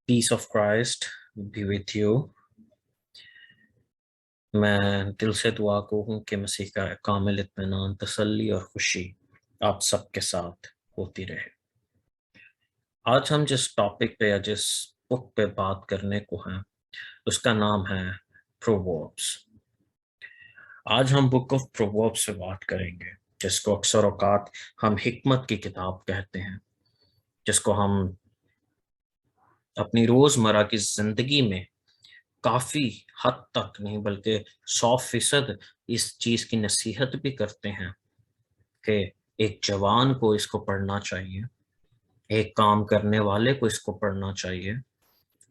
Piece of Christ be with you. میں دل سے دعا کو ہوں کہ مسیح کا کامل اطمینان، تسلی اور خوشی آپ سب کے ساتھ ہوتی رہے۔ آج ہم جس ٹاپک پہ یا جس بک پہ بات کرنے کو ہیں اس کا نام ہے پرووربس۔ آج ہم بک آف پرووربس سے بات کریں گے، جس کو اکثر اوقات ہم حکمت کی کتاب کہتے ہیں، جس کو ہم اپنی روزمرہ کی زندگی میں کافی حد تک نہیں بلکہ 100% اس چیز کی نصیحت بھی کرتے ہیں کہ ایک جوان کو اس کو پڑھنا چاہیے، ایک کام کرنے والے کو اس کو پڑھنا چاہیے،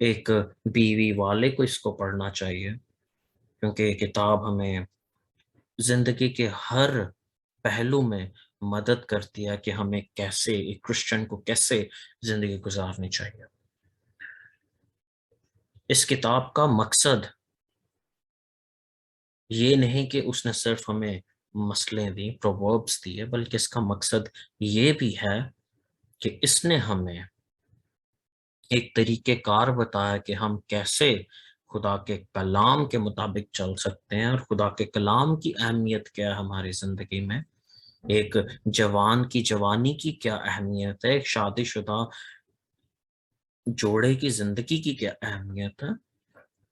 ایک بیوی والے کو اس کو پڑھنا چاہیے، کیونکہ یہ کتاب ہمیں زندگی کے ہر پہلو میں مدد کرتی ہے کہ ہمیں کیسے ایک کرسچن کو کیسے زندگی گزارنی چاہیے۔ اس کتاب کا مقصد یہ نہیں کہ اس نے صرف ہمیں مسئلے دی، پرووربس دیے، بلکہ اس کا مقصد یہ بھی ہے کہ اس نے ہمیں ایک طریقہ کار بتایا کہ ہم کیسے خدا کے کلام کے مطابق چل سکتے ہیں، اور خدا کے کلام کی اہمیت کیا ہے ہماری زندگی میں، ایک جوان کی جوانی کی کیا اہمیت ہے، ایک شادی شدہ جوڑے کی زندگی کی کیا اہمیت ہے،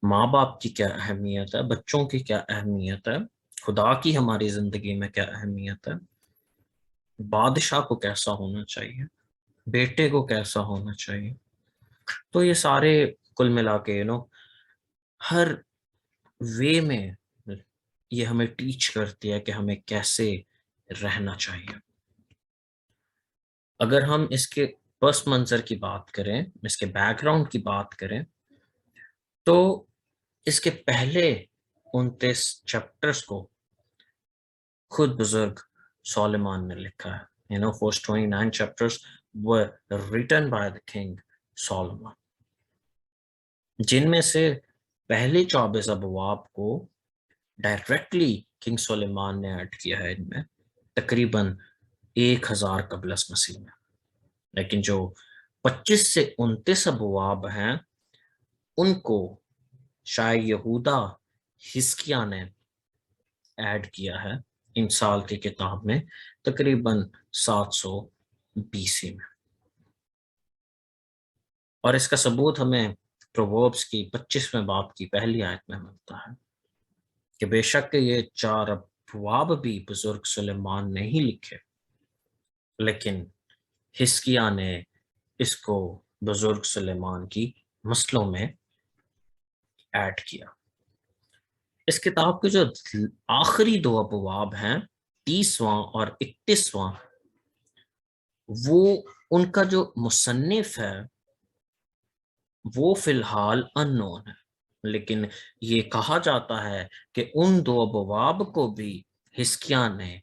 ماں باپ کی کیا اہمیت ہے، بچوں کی کیا اہمیت ہے، خدا کی ہماری زندگی میں کیا اہمیت ہے، بادشاہ کو کیسا ہونا چاہیے، بیٹے کو کیسا ہونا چاہیے۔ تو یہ سارے کل ملا کے ہر وے میں یہ ہمیں ٹیچ کرتی ہے کہ ہمیں کیسے رہنا چاہیے۔ اگر ہم اس کے پس منظر کی بات کریں، اس کے بیک گراؤنڈ کی بات کریں، تو اس کے پہلے 29 چیپٹرز کو خود بزرگ سلیمان نے لکھا ہے۔ first 29 chapters were written by the king Solomon، جن میں سے پہلے 24 ابواب کو ڈائریکٹلی کنگ سلیمان نے ایڈ کیا ہے، ان میں تقریباً 1000 قبل از مسیح میں، لیکن جو 25 سے 29 ابواب ہیں ان کو شاہ یہودا حزقیہ نے ایڈ کیا ہے امثال کی کتاب میں تقریباً 700 BC میں، اور اس کا ثبوت ہمیں پرووربس کی 25ویں باب کی پہلی آیت میں ملتا ہے کہ بے شک یہ 4 ابواب بھی بزرگ سلیمان نے ہی لکھے، لیکن حزقیہ نے اس کو بزرگ سلیمان کی مسلوں میں ایڈ کیا۔ اس کتاب کے جو آخری 2 ابواب ہیں، 30واں اور 31واں، وہ ان کا جو مصنف ہے وہ فی الحال اننون ہے، لیکن یہ کہا جاتا ہے کہ ان 2 ابواب کو بھی حزقیہ نے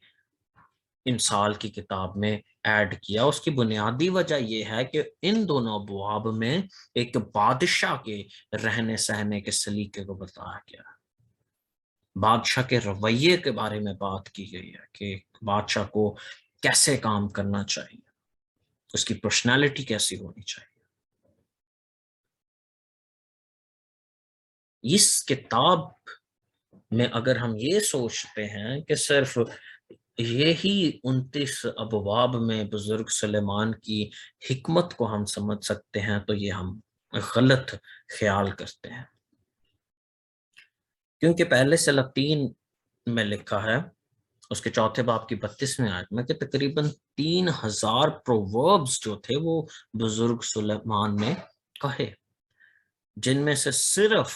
امثال کی کتاب میں ایڈ کیا۔ اس کی بنیادی وجہ یہ ہے کہ ان دونوں ابواب میں ایک بادشاہ کے رہنے سہنے کے سلیقے کو بتایا گیا ہے، بادشاہ کے رویے کے بارے میں بات کی گئی ہے کہ بادشاہ کو کیسے کام کرنا چاہیے، اس کی پرسنالٹی کیسی ہونی چاہیے۔ اس کتاب میں اگر ہم یہ سوچتے ہیں کہ صرف یہی 29 ابواب میں بزرگ سلیمان کی حکمت کو ہم سمجھ سکتے ہیں، تو یہ ہم غلط خیال کرتے ہیں، کیونکہ پہلے سلاطین میں لکھا ہے اس کے 4 باب کی 32ویں آیت میں کہ تقریباً 3000 پرووربس جو تھے وہ بزرگ سلیمان نے کہے، جن میں سے صرف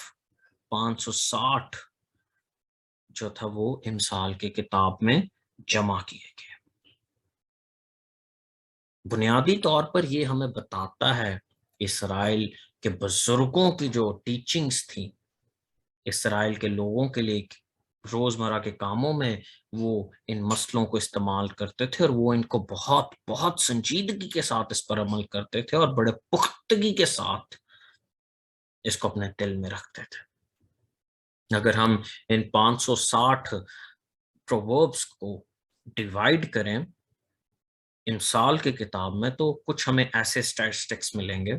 560 جو تھا وہ امثال کی کتاب میں جمع کیے گئے۔ بنیادی طور پر یہ ہمیں بتاتا ہے اسرائیل کے بزرگوں کی جو ٹیچنگز تھیں، اسرائیل کے لوگوں کے لیے روزمرہ کے کاموں میں وہ ان مسئلوں کو استعمال کرتے تھے، اور وہ ان کو بہت بہت سنجیدگی کے ساتھ اس پر عمل کرتے تھے، اور بڑے پختگی کے ساتھ اس کو اپنے دل میں رکھتے تھے۔ اگر ہم ان 560 پرووربس کو ڈیوائیڈ کریں امثال کی کتاب میں، تو کچھ ہمیں ایسے اسٹیٹسٹکس ملیں گے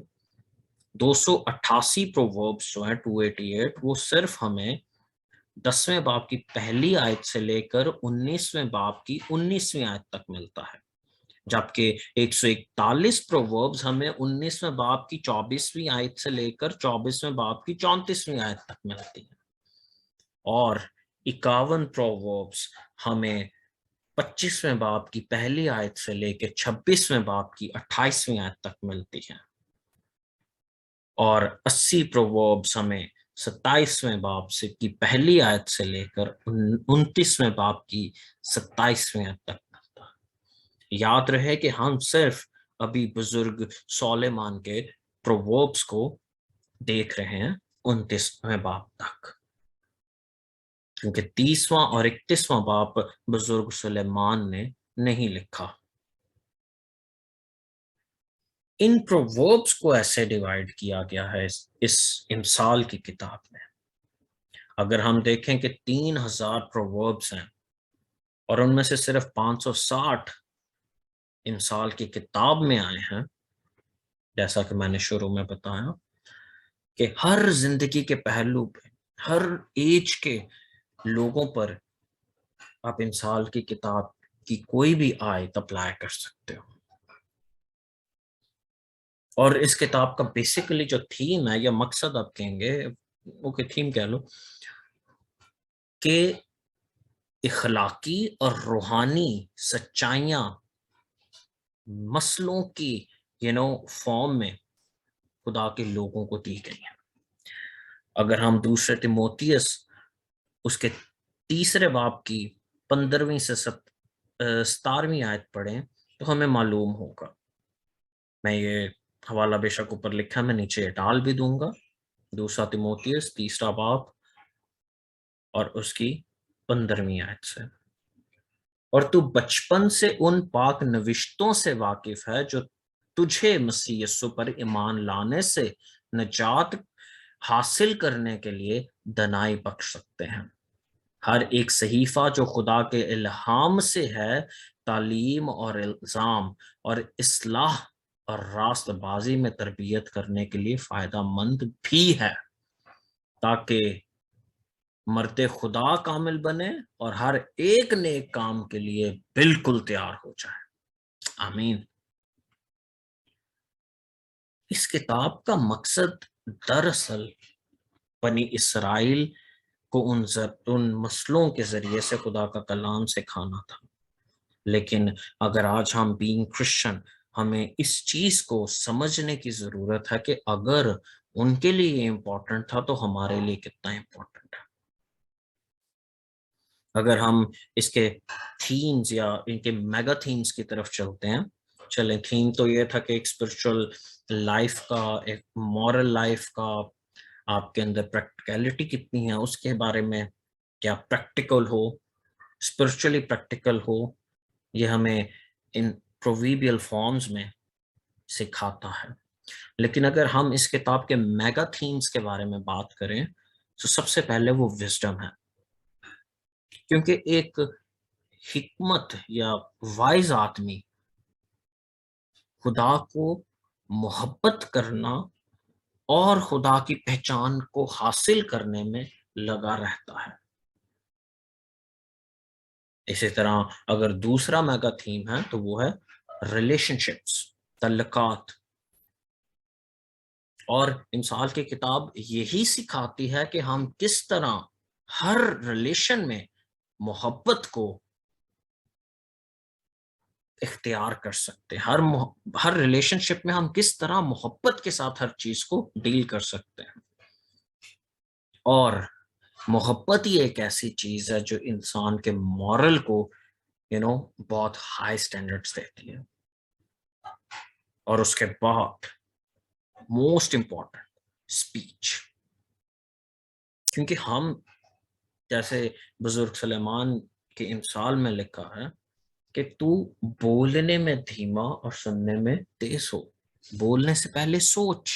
288 پرووربس جو ہیں 288 وہ صرف ہمیں 10ویں باب کی پہلی آیت سے لے کر 19ویں باب کی 19ویں آیت تک ملتا ہے، جبکہ 141 پرووربس ہمیں 19ویں باب کی 24ویں آیت سے لے کر 24ویں باب کی 34ویں آیت تک ملتی ہے، اور 51 پرووربس ہمیں 25ویں باب کی پہلی آیت سے لے کے 26ویں باب کی 28ویں آیت تک ملتی ہیں، اور 80 پرووربس ہمیں 27ویں باب سے کی پہلی آیت سے لے کر 29ویں باب کی 27ویں آیت تک ملتا ہے۔ یاد رہے کہ ہم صرف ابھی بزرگ سلیمان کے پرووربس کو دیکھ رہے ہیں 29ویں باب تک، کیونکہ 30واں اور 31واں باب بزرگ سلیمان نے نہیں لکھا۔ ان پرووربس کو ایسے ڈیوائیڈ کیا گیا ہے اس امثال کی کتاب میں۔ اگر ہم دیکھیں کہ 3000 پرووربس ہیں اور ان میں سے صرف 560 امثال کی کتاب میں آئے ہیں، جیسا کہ میں نے شروع میں بتایا کہ ہر زندگی کے پہلو پہ، ہر ایج کے لوگوں پر آپ امثال کی کتاب کی کوئی بھی آیت اپلائی کر سکتے ہو۔ اور اس کتاب کا بیسیکلی جو تھیم ہے یا مقصد آپ کہیں گے، وہ کہ تھیم کہہ لو، کہ اخلاقی اور روحانی سچائیاں مسلوں کی فارم میں خدا کے لوگوں کو دی گئی ہیں۔ اگر ہم دوسرے تیموتھیوس اس کے 3 باب کی 15ویں سے 17ویں آیت پڑھیں تو ہمیں معلوم ہوگا۔ میں یہ حوالہ بے شک اوپر لکھا، میں نیچے ڈال بھی دوں گا، 2 تیموتھیوس 3 باب اور اس کی 15ویں آیت سے۔ اور تو بچپن سے ان پاک نوشتوں سے واقف ہے جو تجھے مسیح یسوع پر ایمان لانے سے نجات حاصل کرنے کے لیے دنائی بخش سکتے ہیں۔ ہر ایک صحیفہ جو خدا کے الہام سے ہے تعلیم اور الزام اور اصلاح اور راست بازی میں تربیت کرنے کے لیے فائدہ مند بھی ہے، تاکہ مرد خدا کامل بنے اور ہر ایک نیک کام کے لیے بالکل تیار ہو جائے۔ آمین۔ اس کتاب کا مقصد دراصل بنی اسرائیل کو ان مسلوں کے ذریعے سے خدا کا کلام سکھانا تھا، لیکن اگر آج ہم بینگ کرسچن، ہمیں اس چیز کو سمجھنے کی ضرورت ہے کہ اگر ان کے لیے یہ امپورٹنٹ تھا تو ہمارے لیے کتنا امپورٹنٹ ہے۔ اگر ہم اس کے تھیمز یا ان کے میگا تھیمز کی طرف چلتے ہیں، چلیں، تھیم تو یہ تھا کہ ایک اسپرچل لائف کا، ایک مورل لائف کا، آپ کے اندر پریکٹیکلٹی کتنی ہے اس کے بارے میں، کیا پریکٹیکل ہو، اسپرچلی پریکٹیکل ہو، یہ ہمیں ان پروویبیل فارمز میں سکھاتا ہے۔ لیکن اگر ہم اس کتاب کے میگا تھیمز کے بارے میں بات کریں تو سب سے پہلے وہ وزڈم ہے، کیونکہ ایک حکمت یا وائز آدمی خدا کو محبت کرنا اور خدا کی پہچان کو حاصل کرنے میں لگا رہتا ہے۔ اسی طرح اگر دوسرا میگا تھیم ہے تو وہ ہے ریلیشن شپس، تعلقات، اور امثال کی کتاب یہی سکھاتی ہے کہ ہم کس طرح ہر ریلیشن میں محبت کو اختیار کر سکتے ہیں، ہر ریلیشن شپ میں ہم کس طرح محبت کے ساتھ ہر چیز کو ڈیل کر سکتے ہیں۔ اور محبت ہی ایک ایسی چیز ہے جو انسان کے مورل کو بہت ہائی سٹینڈرڈز دیتی ہے۔ اور اس کے بعد موسٹ امپورٹنٹ اسپیچ، کیونکہ ہم جیسے بزرگ سلیمان کے امثال میں لکھا ہے کہ تو بولنے میں دھیما اور سننے میں تیز ہو، بولنے سے پہلے سوچ،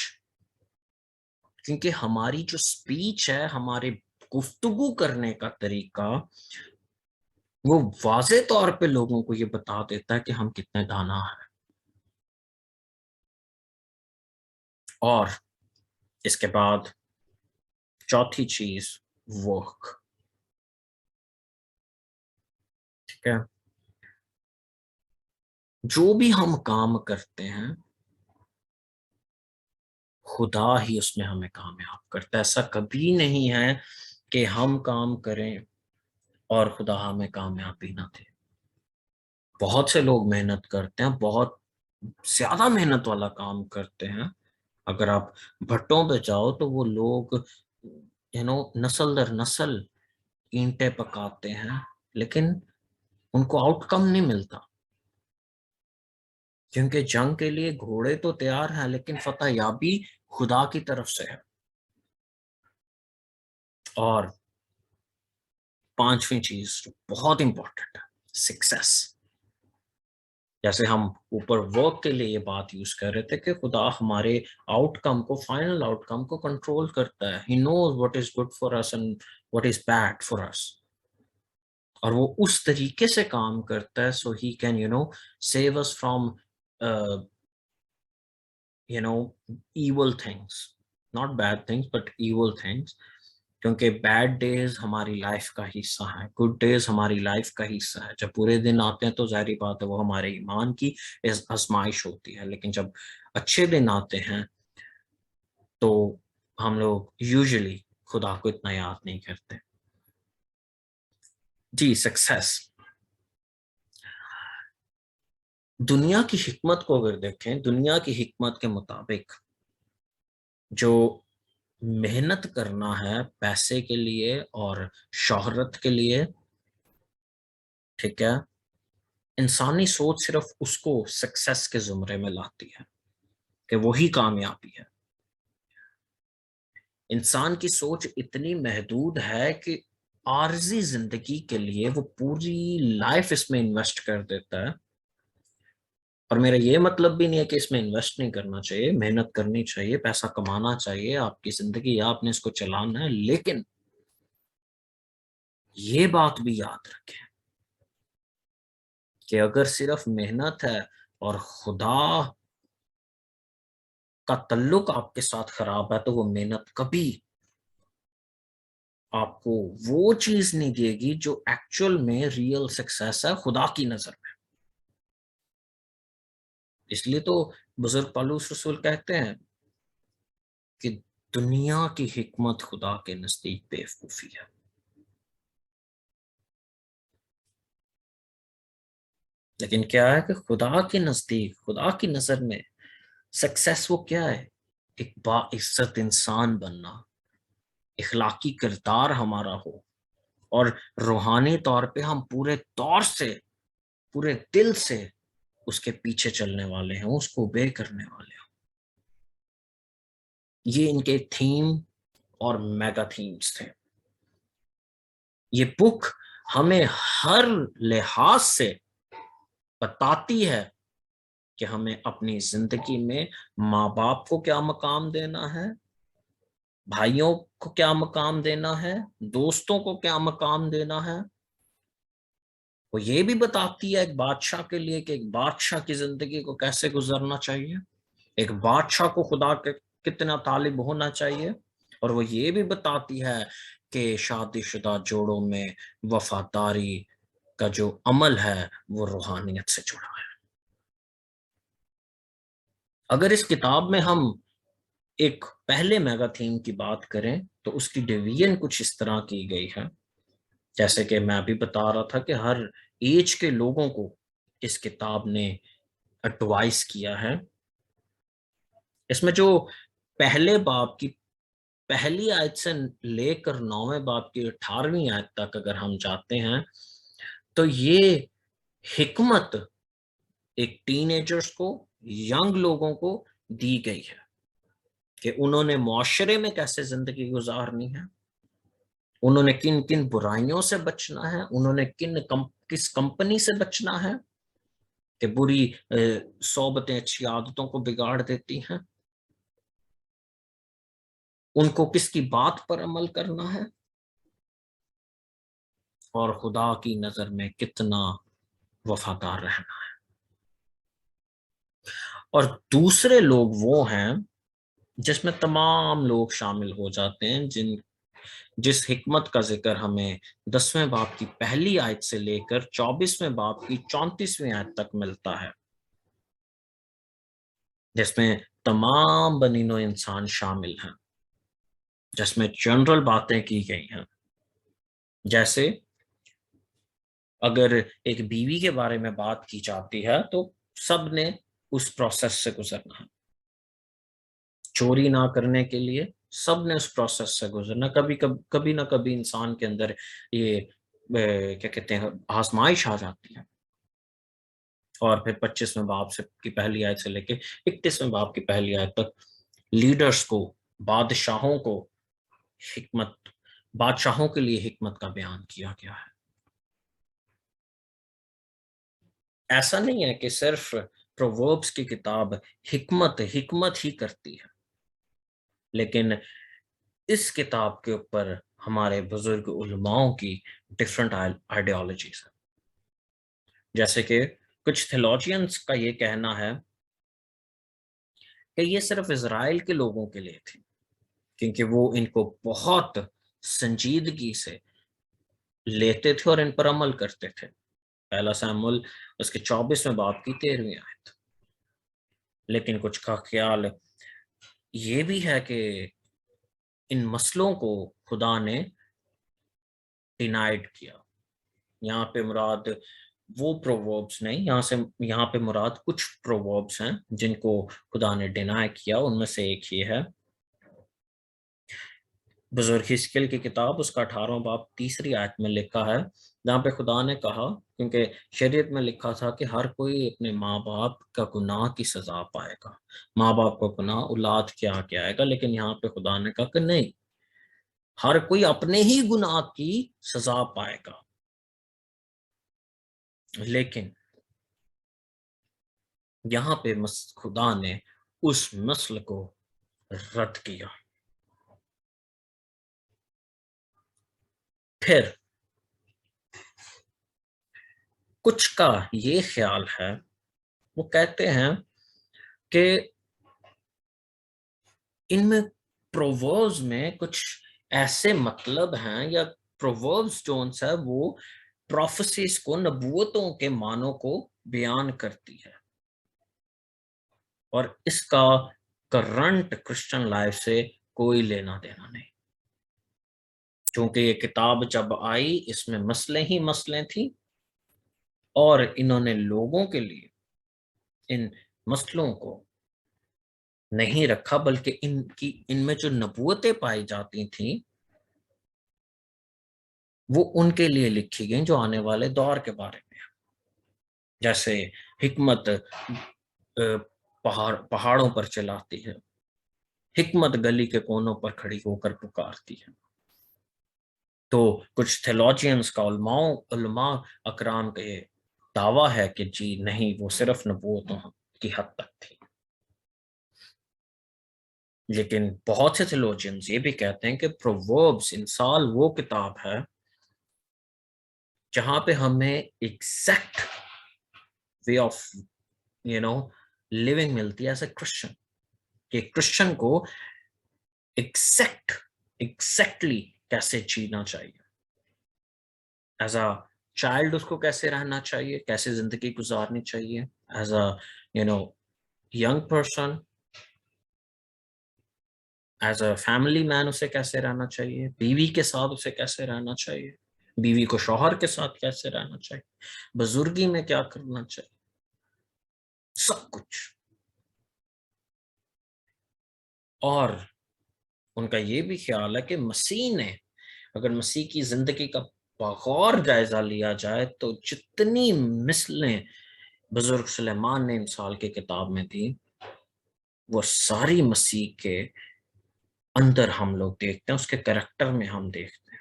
کیونکہ ہماری جو اسپیچ ہے، ہمارے گفتگو کرنے کا طریقہ، وہ واضح طور پہ لوگوں کو یہ بتا دیتا ہے کہ ہم کتنے دانا ہیں۔ اور اس کے بعد چوتھی چیز ورک. ٹھیک ہے، جو بھی ہم کام کرتے ہیں خدا ہی اس میں ہمیں کامیاب کرتا ہے. ایسا کبھی نہیں ہے کہ ہم کام کریں اور خدا ہمیں کامیابی نہ دے. بہت سے لوگ محنت کرتے ہیں، بہت زیادہ محنت والا کام کرتے ہیں. اگر آپ بھٹوں پہ جاؤ تو وہ لوگ نسل در نسل اینٹیں پکاتے ہیں، لیکن ان کو آؤٹ کم نہیں ملتا، کیونکہ جنگ کے لیے گھوڑے تو تیار ہیں لیکن فتح یابی خدا کی طرف سے ہے. اور پانچویں چیز جو بہت امپورٹنٹ ہے، سکسیس. جیسے ہم اوپر ورک کے لیے یہ بات یوز کر رہے تھے کہ خدا ہمارے آؤٹ کم کو، فائنل آؤٹ کم کو کنٹرول کرتا ہے. ہی نوز what is good for us and what is bad for us. اور وہ اس طریقے سے کام کرتا ہے so he can save us from evil things, not bad things but evil things. کیونکہ بیڈ ڈیز ہماری لائف کا حصہ ہے، گڈ ڈیز ہماری لائف کا حصہ ہے. جب برے دن آتے ہیں تو ظاہری بات ہے وہ ہمارے ایمان کی آزمائش ہوتی ہے، لیکن جب اچھے دن آتے ہیں تو ہم لوگ یوزلی خدا کو اتنا یاد نہیں کرتے. جی، سکسیس. دنیا کی حکمت کو اگر دیکھیں، دنیا کی حکمت کے مطابق جو محنت کرنا ہے پیسے کے لیے اور شہرت کے لیے، ٹھیک ہے، انسانی سوچ صرف اس کو سکسیس کے زمرے میں لاتی ہے کہ وہی کامیابی ہے. انسان کی سوچ اتنی محدود ہے کہ عارضی زندگی کے لیے وہ پوری لائف اس میں انویسٹ کر دیتا ہے. اور میرا یہ مطلب بھی نہیں ہے کہ اس میں انویسٹ نہیں کرنا چاہیے، محنت کرنی چاہیے، پیسہ کمانا چاہیے، آپ کی زندگی آپ نے اس کو چلانا ہے، لیکن یہ بات بھی یاد رکھیں کہ اگر صرف محنت ہے اور خدا کا تعلق آپ کے ساتھ خراب ہے تو وہ محنت کبھی آپ کو وہ چیز نہیں دے گی جو ایکچول میں ریئل سکسیس ہے خدا کی نظر میں. اس لیے تو بزرگ پالوس رسول کہتے ہیں کہ دنیا کی حکمت خدا کے نزدیک بیوقوفی ہے. لیکن کیا ہے کہ خدا کے نزدیک، خدا کی نظر میں سکسیس وہ کیا ہے؟ ایک باعزت انسان بننا، اخلاقی کردار ہمارا ہو، اور روحانی طور پہ ہم پورے طور سے، پورے دل سے اس کے پیچھے چلنے والے ہیں، اس کو اوبے کرنے والے ہیں. یہ ان کے تھیم اور میگا تھیمز تھے. یہ بک ہمیں ہر لحاظ سے بتاتی ہے کہ ہمیں اپنی زندگی میں ماں باپ کو کیا مقام دینا ہے، بھائیوں کو کیا مقام دینا ہے، دوستوں کو کیا مقام دینا ہے. وہ یہ بھی بتاتی ہے ایک بادشاہ کے لیے کہ ایک بادشاہ کی زندگی کو کیسے گزرنا چاہیے، ایک بادشاہ کو خدا کے کتنا طالب ہونا چاہیے. اور وہ یہ بھی بتاتی ہے کہ شادی شدہ جوڑوں میں وفاداری کا جو عمل ہے وہ روحانیت سے جڑا ہے. اگر اس کتاب میں ہم ایک پہلے میگا تھیم کی بات کریں تو اس کی ڈویژن کچھ اس طرح کی گئی ہے، جیسے کہ میں ابھی بتا رہا تھا کہ ہر ایج کے لوگوں کو اس کتاب نے ایڈوائز کیا ہے. اس میں جو پہلے باب کی پہلی آیت سے لے کر 9ویں باب کی 18ویں آیت تک اگر ہم جاتے ہیں تو یہ حکمت ایک ٹین ایجرز کو، ینگ لوگوں کو دی گئی ہے کہ انہوں نے معاشرے میں کیسے زندگی گزارنی ہے، انہوں نے کن کن برائیوں سے بچنا ہے، انہوں نے کس کمپنی سے بچنا ہے کہ بری صحبتیں اچھی عادتوں کو بگاڑ دیتی ہیں، ان کو کس کی بات پر عمل کرنا ہے، اور خدا کی نظر میں کتنا وفادار رہنا ہے. اور دوسرے لوگ وہ ہیں جس میں تمام لوگ شامل ہو جاتے ہیں، جس حکمت کا ذکر ہمیں 10ویں باب کی پہلی آیت سے لے کر 24ویں باب کی 34ویں آیت تک ملتا ہے، جس میں تمام بنی نوع انسان شامل ہیں، جس میں جنرل باتیں کی گئی ہیں، جیسے اگر ایک بیوی کے بارے میں بات کی جاتی ہے تو سب نے اس پروسیس سے گزرنا ہے، چوری نہ کرنے کے لیے سب نے اس پروسیس سے گزرنا، کبھی نہ کبھی انسان کے اندر یہ کیا کہتے ہیں آزمائش آ جاتی ہے، اور پھر 25ویں باب سے کی پہلی آیت سے لے کے 31ویں باب کی پہلی آیت تک لیڈرز کو، بادشاہوں کو حکمت، بادشاہوں کے لیے حکمت کا بیان کیا گیا ہے۔ ایسا نہیں ہے کہ صرف پرووربس کی کتاب حکمت ہی کرتی ہے، لیکن اس کتاب کے اوپر ہمارے بزرگ علماؤں کی ڈفرنٹ آئیڈیالوجیز ہیں، جیسے کہ کچھ تھیولوجینز کا یہ کہنا ہے کہ یہ صرف اسرائیل کے لوگوں کے لیے تھی، کیونکہ وہ ان کو بہت سنجیدگی سے لیتے تھے اور ان پر عمل کرتے تھے، پہلا ساموئیل اس کے 24ویں باب کی 13ویں آیت۔ لیکن کچھ کا خیال یہ بھی ہے کہ ان مسئلوں کو خدا نے ڈینائڈ کیا، یہاں پہ مراد وہ پرووربس نہیں، یہاں پہ مراد کچھ پرووربس ہیں جن کو خدا نے ڈینائی کیا، ان میں سے ایک یہ ہے بزرگ حزقیل کی کتاب، اس کا 18واں باب 3 آیت میں لکھا ہے، جہاں پہ خدا نے کہا، کیونکہ شریعت میں لکھا تھا کہ ہر کوئی اپنے ماں باپ کا گناہ کی سزا پائے گا، ماں باپ کا گناہ اولاد کیا آئے گا، لیکن یہاں پہ خدا نے کہا کہ نہیں، ہر کوئی اپنے ہی گناہ کی سزا پائے گا، لیکن یہاں پہ خدا نے اس مسئلے کو رد کیا۔ پھر کچھ کا یہ خیال ہے، وہ کہتے ہیں کہ ان میں پرووربس میں کچھ ایسے مطلب ہیں، یا پرووربس جو ہے وہ پروفیسیز کو، نبوتوں کے معنوں کو بیان کرتی ہے، اور اس کا کرنٹ کرسچن لائف سے کوئی لینا دینا نہیں، چونکہ یہ کتاب جب آئی اس میں مسئلے ہی مسئلے تھیں، اور انہوں نے لوگوں کے لیے ان مسئلوں کو نہیں رکھا، بلکہ ان میں جو نبوتیں پائی جاتی تھیں وہ ان کے لیے لکھی گئیں جو آنے والے دور کے بارے میں، جیسے حکمت پہاڑوں پر چلاتی ہے، حکمت گلی کے کونوں پر کھڑی ہو کر پکارتی ہے۔ تو کچھ تھیولوجینز کا، علماء اکرام کا یہ دعویٰ ہے کہ جی نہیں، وہ صرف نبوتوں کی حد تک تھی، لیکن بہت سے تھیولوجینز یہ بھی کہتے ہیں کہ پرووربس انسال وہ کتاب ہے جہاں پہ ہمیں ایگزیکٹ وے آف لیونگ ملتی ہے ایز اے کرسچن، کہ کرسچن کو ایگزیکٹلی کیسے جینا چاہیے، ایز اے چائلڈ اس کو کیسے رہنا چاہیے، کیسے زندگی گزارنی چاہیے، as a young person, as a family man اسے کیسے رہنا چاہیے، بیوی کے ساتھ اسے کیسے رہنا چاہیے، بیوی کو شوہر کے ساتھ کیسے رہنا چاہیے، بزرگی میں کیا کرنا چاہیے، سب کچھ۔ اور ان کا یہ بھی خیال ہے کہ مسیح نے، اگر مسیح کی زندگی کا بغور جائزہ لیا جائے تو جتنی مثلیں بزرگ سلیمان نے امثال کی کتاب میں تھی، وہ ساری مسیح کے اندر ہم لوگ دیکھتے ہیں، اس کے کریکٹر میں ہم دیکھتے ہیں۔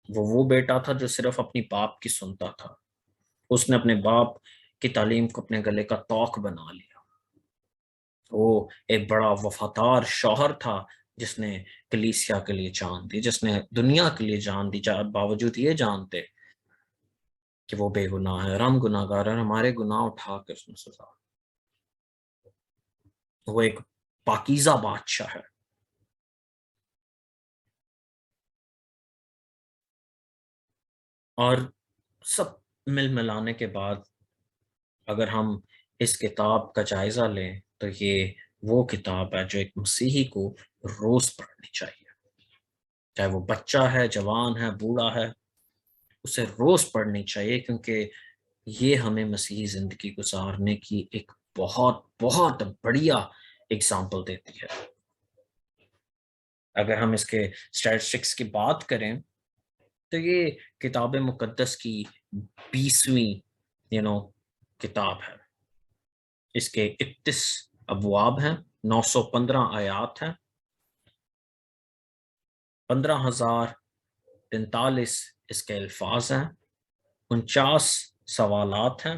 وہ بیٹا تھا جو صرف اپنی باپ کی سنتا تھا، اس نے اپنے باپ کی تعلیم کو اپنے گلے کا طوق بنا لیا، وہ ایک بڑا وفادار شوہر تھا جس نے کلیسیا کے لیے جان دی، جس نے دنیا کے لیے جان دی، باوجود یہ جانتے کہ وہ بے گناہ ہے، ہم گناہ گار ہیں، ہمارے گناہ اٹھا کر اس نے سزا۔ وہ ایک پاکیزہ بادشاہ ہے. اور سب مل ملانے کے بعد اگر ہم اس کتاب کا جائزہ لیں تو یہ وہ کتاب ہے جو ایک مسیحی کو روز پڑھنی چاہیے. چاہے وہ بچہ ہے، جوان ہے، بوڑھا ہے، اسے روز پڑھنی چاہیے، کیونکہ یہ ہمیں مسیحی زندگی گزارنے کی ایک بہت بہت بڑھیا اگزامپل دیتی ہے. اگر ہم اس کے اسٹیٹسٹکس کی بات کریں تو یہ کتاب مقدس کی 20ویں کتاب ہے. اس کے 31 ابواب ہیں، 915 آیات ہیں، 15,043 اس کے الفاظ ہیں، 49 سوالات ہیں،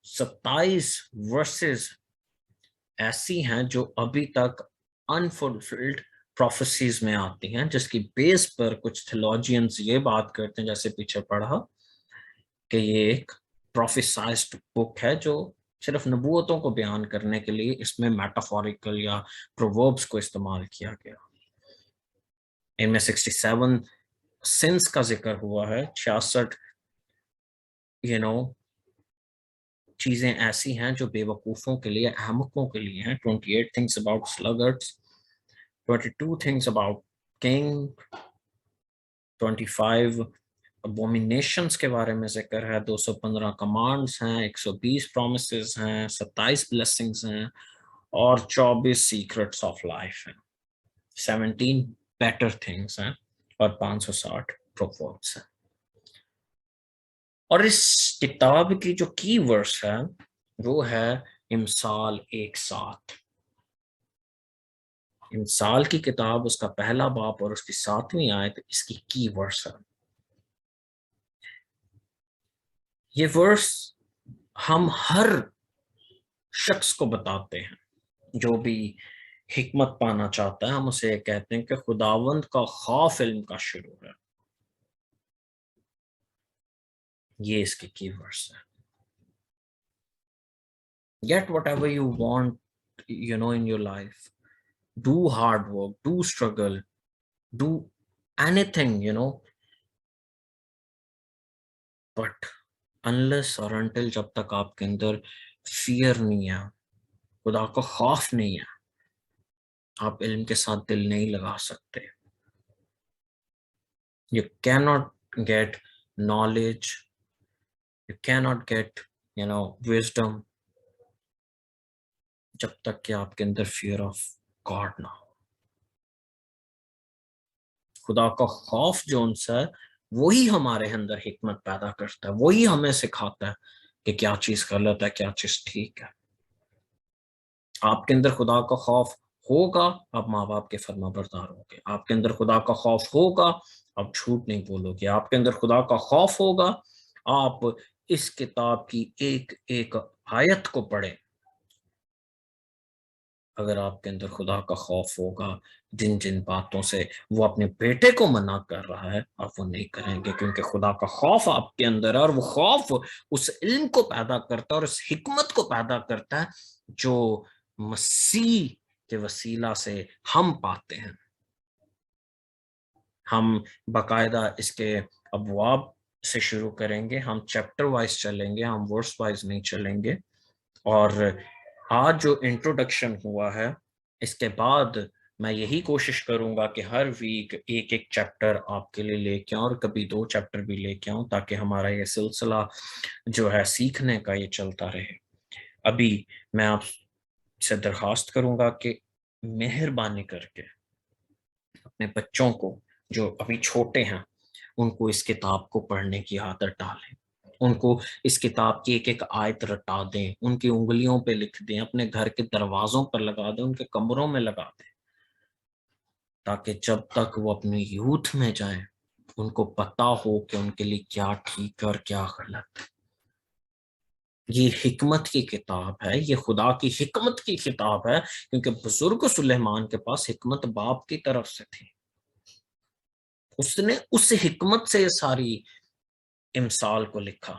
27 ورسز ایسی ہیں جو ابھی تک انفلفلڈ پروفیسیز میں آتی ہیں، جس کی بیس پر کچھ تھیولوجینز یہ بات کرتے ہیں، جیسے پیچھے پڑھا، کہ یہ ایک پروفیسائزڈ بک ہے جو صرف نبوتوں کو بیان کرنے کے لیے اس میں میٹافوریکل یا پرووربس کو استعمال کیا گیا. ان میں 67 سنس کا ذکر ہوا ہے، 66 چیزیں ایسی ہیں جو بے وقوفوں کے لیے، احمقوں کے لیے ہیں. 28 things about sluggards, 22 things about king, 25 abominations کے بارے میں ذکر ہے، 215 کمانڈز ہیں، 120 promises ہیں، 27 blessings ہیں، اور 24 secrets of life ہیں، 17 better things ہیں، اور 560 proverbs ہیں. اور اس کتاب کی جو کی ورس ہے وہ ہے امثال 1:7. امثال کی کتاب، اس کا پہلا باب اور اس کی 7ویں آیت اس کی ورس ہے. یہ ورس ہم ہر شخص کو بتاتے ہیں جو بھی حکمت پانا چاہتا ہے. ہم اسے کہتے ہیں کہ خداوند کا خوف علم کا شروع ہے. یہ اس کی ورس ہے. Get whatever you want, in your life. Do hard work, do struggle, do anything, but unless or until جب تک آپ کے اندر فیئر نہیں ہے، خدا کا خوف نہیں ہے، آپ علم کے ساتھ دل نہیں لگا سکتے. You cannot get knowledge, you cannot get, wisdom جب تک کہ آپ کے اندر فیئر آف گاڈ نہ ہو. خدا کا خوف جو ان سے ہے وہی ہمارے اندر حکمت پیدا کرتا ہے، وہی ہمیں سکھاتا ہے کہ کیا چیز غلط ہے، کیا چیز ٹھیک ہے. آپ کے اندر خدا کا خوف ہوگا، آپ ماں باپ کے فرما بردار ہوگے. آپ کے اندر خدا کا خوف ہوگا، آپ جھوٹ نہیں بولو گے. آپ کے اندر خدا کا خوف ہوگا، آپ اس کتاب کی ایک ایک آیت کو پڑھیں. اگر آپ کے اندر خدا کا خوف ہوگا، جن جن باتوں سے وہ اپنے بیٹے کو منع کر رہا ہے آپ وہ نہیں کریں گے، کیونکہ خدا کا خوف آپ کے اندر ہے، اور وہ خوف اس علم کو پیدا کرتا ہے اور اس حکمت کو پیدا کرتا ہے جو مسیح کے وسیلہ سے ہم پاتے ہیں. ہم باقاعدہ اس کے ابواب سے شروع کریں گے، ہم چیپٹر وائز چلیں گے، ہم ورس وائز نہیں چلیں گے. اور آج جو انٹروڈکشن ہوا ہے اس کے بعد میں یہی کوشش کروں گا کہ ہر ویک ایک ایک چیپٹر آپ کے لیے لے کے آؤں، اور کبھی 2 چیپٹر بھی لے کے آؤں، تاکہ ہمارا یہ سلسلہ جو ہے سیکھنے کا یہ چلتا رہے. ابھی میں آپ سے درخواست کروں گا کہ مہربانی کر کے اپنے بچوں کو جو ابھی چھوٹے ہیں ان کو اس کتاب کو پڑھنے کی عادت ڈالیں، ان کو اس کتاب کی ایک ایک آیت رٹا دیں، ان کی انگلیوں پہ لکھ دیں، اپنے گھر کے دروازوں پر لگا دیں، ان کے کمروں میں لگا دیں، تاکہ جب تک وہ اپنے یوتھ میں جائیں ان کو پتا ہو کہ ان کے لیے کیا ٹھیک ہے اور کیا غلط ہے. یہ حکمت کی کتاب ہے، یہ خدا کی حکمت کی کتاب ہے، کیونکہ بزرگ سلیمان کے پاس حکمت باپ کی طرف سے تھی. اس نے اس حکمت سے ساری امثال کو لکھا.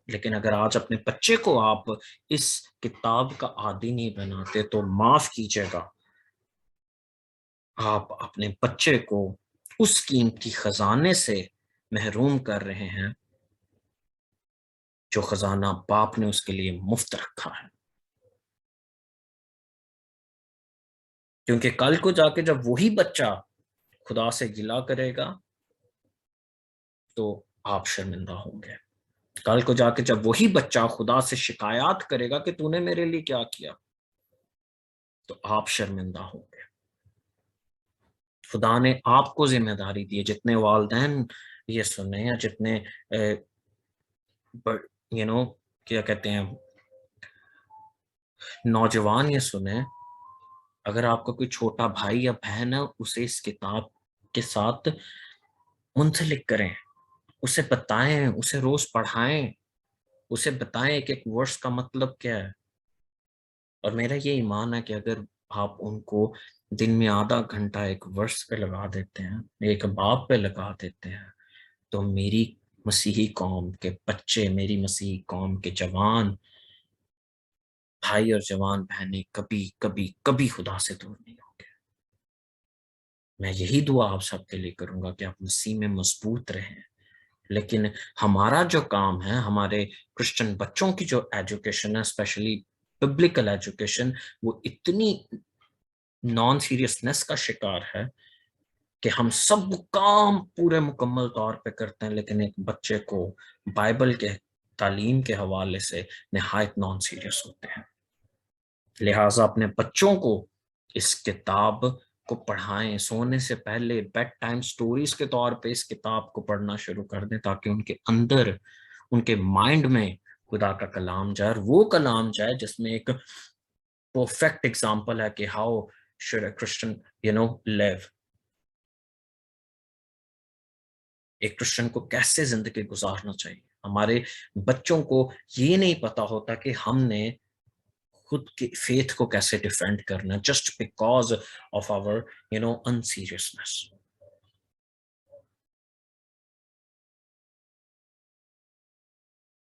لیکن اگر آج اپنے بچے کو آپ اس کتاب کا عادی نہیں بناتے تو معاف کیجیے گا، آپ اپنے بچے کو اس قیمتی خزانے سے محروم کر رہے ہیں جو خزانہ باپ نے اس کے لیے مفت رکھا ہے. کیونکہ کل کو جا کے جب وہی بچہ خدا سے گلا کرے گا تو آپ شرمندہ ہوں گے. کل کو جا کے جب وہی بچہ خدا سے شکایات کرے گا کہ تو نے میرے لیے کیا کیا، تو آپ شرمندہ ہوں گے. خدا نے آپ کو ذمہ داری دی ہے. جتنے والدین یہ سنیں یا جتنے کیا کہتے ہیں نوجوان یہ سنیں، اگر آپ کا کوئی چھوٹا بھائی یا بہن ہے اسے اس کتاب کے ساتھ منسلک کریں، اسے بتائیں، اسے روز پڑھائیں، اسے بتائیں کہ ایک ورس کا مطلب کیا ہے. اور میرا یہ ایمان ہے کہ اگر آپ ان کو دن میں آدھا گھنٹہ ایک ورس پہ لگا دیتے ہیں، ایک باب پہ لگا دیتے ہیں، تو میری مسیحی قوم کے بچے، میری مسیحی قوم کے جوان بھائی اور جوان بہنیں کبھی کبھی کبھی خدا سے دور نہیں ہوں گے. میں یہی دعا آپ سب کے لیے کروں گا کہ آپ مسیح میں مضبوط رہیں. لیکن ہمارا جو کام ہے، ہمارے کرسچن بچوں کی جو ایجوکیشن ہے، اسپیشلی ببلیکل ایجوکیشن، وہ اتنی نان سیریسنس کا شکار ہے کہ ہم سب کام پورے مکمل طور پہ کرتے ہیں، لیکن ایک بچے کو بائبل کے تعلیم کے حوالے سے نہایت نان سیریس ہوتے ہیں. لہٰذا اپنے بچوں کو اس کتاب کو پڑھائیں، سونے سے پہلے بیڈ ٹائم سٹوریز کے طور پہ اس کتاب کو پڑھنا شروع کر دیں، تاکہ ان کے اندر، ان کے مائنڈ میں خدا کا کلام جائے، اور وہ کلام جائے جس میں ایک پرفیکٹ ایگزامپل ہے کہ ہاؤ شوڈ اے کرسچن لیو. ایک کرسچن کو کیسے زندگی گزارنا چاہیے. ہمارے بچوں کو یہ نہیں پتا ہوتا کہ ہم نے خود کی فیتھ کو کیسے ڈیفینڈ کرنا، جسٹ بیکاز آف آور انسیریسنس.